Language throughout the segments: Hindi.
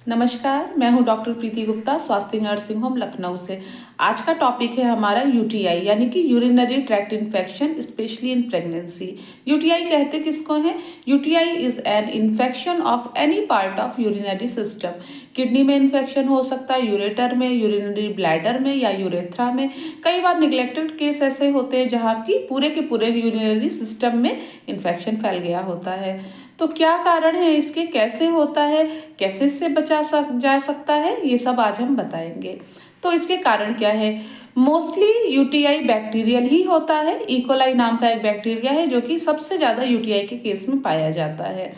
नमस्कार, मैं हूं डॉक्टर प्रीति गुप्ता, स्वास्थ्य नर्सिंग होम लखनऊ से। आज का टॉपिक है हमारा यूटीआई यानी कि urinary tract infection, specially in pregnancy. UTI कहते किसको हैं? UTI is an infection of any part of urinary system. Kidney में इन्फेक्शन हो सकता है, यूरेटर में, यूरिनरी ब्लैडर में या यूरेथ्रा में। कई बार निग्लेक्टेड केस ऐसे होते हैं जहाँ की पूरे के पूरे यूरिनरी सिस्टम में इन्फेक्शन फैल गया होता है। तो क्या कारण है इसके, कैसे होता है, कैसे इससे जा सकता है, ये सब आज हम बताएंगे। तो इसके कारण क्या है? मोस्टली यूटीआई बैक्टीरियल ही होता है। इकोलाई नाम का एक बैक्टीरिया है जो कि सबसे ज्यादा यूटीआई के केस में पाया जाता है।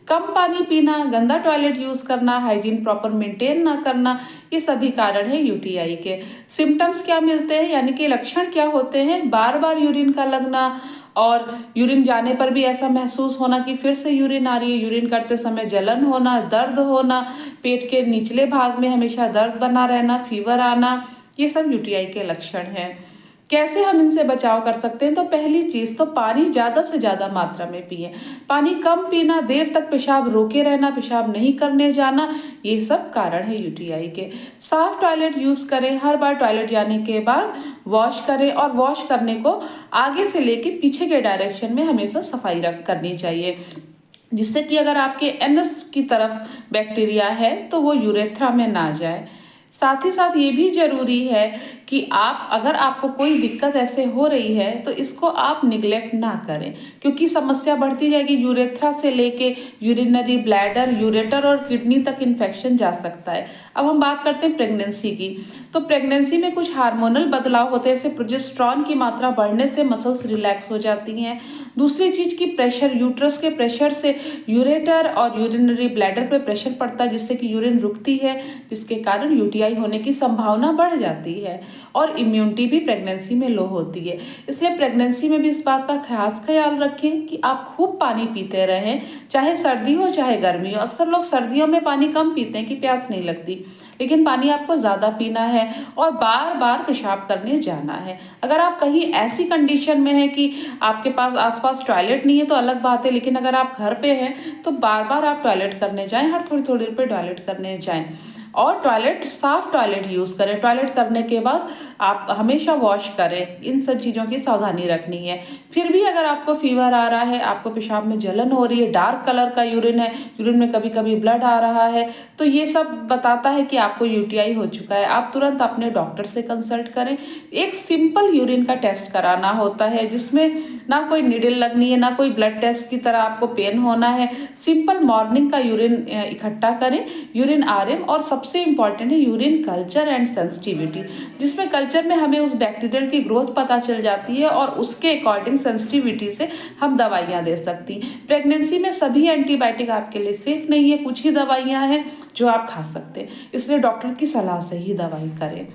कम पानी पीना, गंदा टॉयलेट यूज करना, हाइजीन प्रॉपर मेंटेन ना करना, ये सभी कारण है यूटीआई के। सिम्टम्स क्या मिलते हैं यानी कि लक्षण क्या होते हैं? बार बार यूरिन का लगना और यूरिन जाने पर भी ऐसा महसूस होना कि फिर से यूरिन आ रही है, यूरिन करते समय जलन होना, दर्द होना, पेट के निचले भाग में हमेशा दर्द बना रहना, फीवर आना, ये सब यूटीआई के लक्षण हैं। कैसे हम इनसे बचाव कर सकते हैं? तो पहली चीज तो पानी ज्यादा से ज्यादा मात्रा में पिए। पानी कम पीना, देर तक पेशाब रोके रहना, पेशाब नहीं करने जाना, ये सब कारण है यूटीआई के। साफ टॉयलेट यूज करें, हर बार टॉयलेट जाने के बाद वॉश करें और वॉश करने को आगे से लेके पीछे के डायरेक्शन में हमेशा सफाई करनी चाहिए, जिससे कि अगर आपके एनस की तरफ बैक्टीरिया है तो वो यूरेथ्रा में ना जाए। साथ ही साथ ये भी जरूरी है कि अगर आपको कोई दिक्कत ऐसे हो रही है तो इसको आप निग्लेक्ट ना करें, क्योंकि समस्या बढ़ती जाएगी। यूरेथ्रा से लेके यूरिनरी ब्लैडर, यूरेटर और किडनी तक इन्फेक्शन जा सकता है। अब हम बात करते हैं प्रेगनेंसी की। तो प्रेगनेंसी में कुछ हार्मोनल बदलाव होते हैं, जैसे प्रोजेस्टेरॉन की मात्रा बढ़ने से मसल्स रिलैक्स हो जाती हैं। दूसरी चीज की प्रेशर, यूट्रस के प्रेशर से यूरेटर और यूरिनरी ब्लैडर पे प्रेशर पड़ता है, जिससे कि यूरिन रुकती है, जिसके कारण यूटीआई होने की संभावना बढ़ जाती है। और इम्यूनिटी भी प्रेगनेंसी में लो होती है। इसलिए प्रेगनेंसी में भी इस बात का खास ख्याल रखें कि आप खूब पानी पीते रहें, चाहे सर्दी हो चाहे गर्मी हो। अक्सर लोग सर्दियों में पानी कम पीते हैं कि प्यास नहीं लगती, लेकिन पानी आपको ज्यादा पीना है और बार बार पेशाब करने जाना है। अगर आप कहीं ऐसी कंडीशन में है कि आपके पास आसपास टॉयलेट नहीं है तो अलग बात है, लेकिन अगर आप घर पे हैं तो बार बार आप टॉयलेट करने जाएं, हर थोड़ी थोड़ी देर पे टॉयलेट करने जाएं। और साफ टॉयलेट यूज करें। टॉयलेट करने के बाद आप हमेशा वॉश करें। इन सब चीजों की सावधानी रखनी है। फिर भी अगर आपको फीवर आ रहा है, आपको पेशाब में जलन हो रही है, डार्क कलर का यूरिन है, यूरिन में कभी कभी ब्लड आ रहा है, तो ये सब बताता है कि आपको यूटीआई हो चुका है। आप तुरंत अपने डॉक्टर से कंसल्ट करें। एक सिंपल यूरिन का टेस्ट कराना होता है, जिसमें ना कोई निडल लगनी है, ना कोई ब्लड टेस्ट की तरह आपको पेन होना है। सिंपल मॉर्निंग का यूरिन इकट्ठा करें, यूरिन आरएम, और सबसे इंपॉर्टेंट है यूरिन कल्चर एंड सेंसिटिविटी, जिसमें कल्चर में हमें उस बैक्टीरियल की ग्रोथ पता चल जाती है और उसके अकॉर्डिंग सेंसिटिविटी से हम दवाइयां दे सकती हैं। प्रेगनेंसी में सभी एंटीबायोटिक आपके लिए सेफ नहीं है, कुछ ही दवाइयां हैं जो आप खा सकते हैं, इसलिए डॉक्टर की सलाह से ही दवाई करें।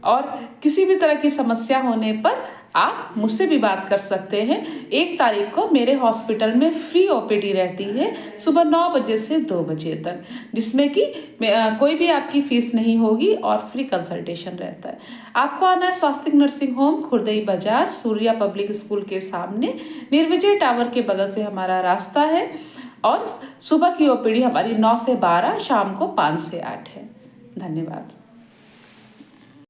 और किसी भी तरह की समस्या होने पर आप मुझसे भी बात कर सकते हैं। 1 तारीख को मेरे हॉस्पिटल में फ्री ओपीडी रहती है, सुबह 9 बजे से 2 बजे तक, जिसमें कि कोई भी आपकी फीस नहीं होगी और फ्री कंसल्टेशन रहता है। आपको आना है स्वास्थ्य नर्सिंग होम, खुर्दई बाजार, सूर्या पब्लिक स्कूल के सामने, निर्विजय टावर के बगल से हमारा रास्ता है। और सुबह की ओपीडी हमारी 9 से 12, शाम को 5 से 8 है। धन्यवाद।